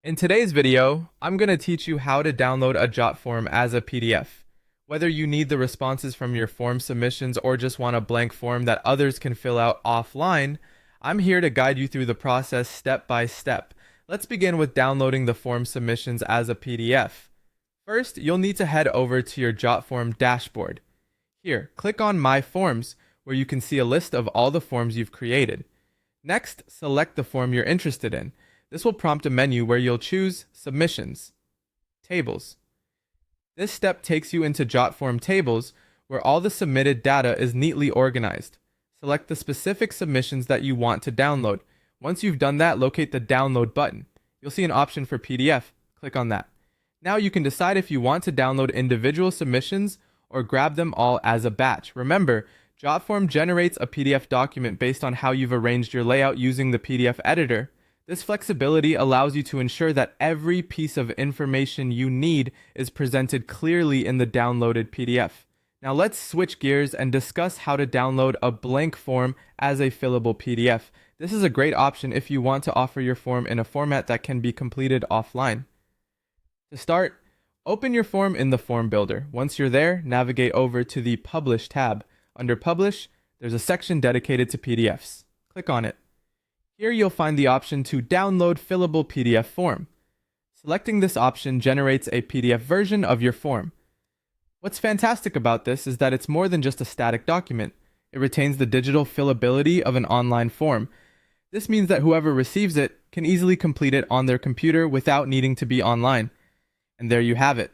In today's video, I'm going to teach you how to download a Jotform as a PDF. Whether you need the responses from your form submissions or just want a blank form that others can fill out offline, I'm here to guide you through the process step by step. Let's begin with downloading the form submissions as a PDF. First, you'll need to head over to your Jotform dashboard. Here, click on My Forms, where you can see a list of all the forms you've created. Next, select the form you're interested in. This will prompt a menu where you'll choose Submissions, Tables. This step takes you into Jotform Tables, where all the submitted data is neatly organized. Select the specific submissions that you want to download. Once you've done that, locate the Download button. You'll see an option for PDF. Click on that. Now you can decide if you want to download individual submissions or grab them all as a batch. Remember, Jotform generates a PDF document based on how you've arranged your layout using the PDF editor. This flexibility allows you to ensure that every piece of information you need is presented clearly in the downloaded PDF. Now let's switch gears and discuss how to download a blank form as a fillable PDF. This is a great option if you want to offer your form in a format that can be completed offline. To start, open your form in the Form Builder. Once you're there, navigate over to the Publish tab. Under Publish, there's a section dedicated to PDFs. Click on it. Here you'll find the option to download fillable PDF form. Selecting this option generates a PDF version of your form. What's fantastic about this is that it's more than just a static document. It retains the digital fillability of an online form. This means that whoever receives it can easily complete it on their computer without needing to be online. And there you have it.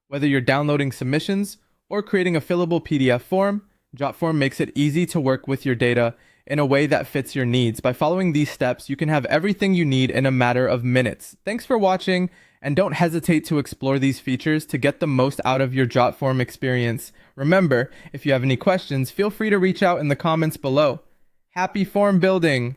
Whether you're downloading submissions or creating a fillable PDF form, Jotform makes it easy to work with your data in a way that fits your needs. By following these steps, you can have everything you need in a matter of minutes. Thanks for watching, and don't hesitate to explore these features to get the most out of your Jotform experience. Remember, if you have any questions, feel free to reach out in the comments below. Happy form building!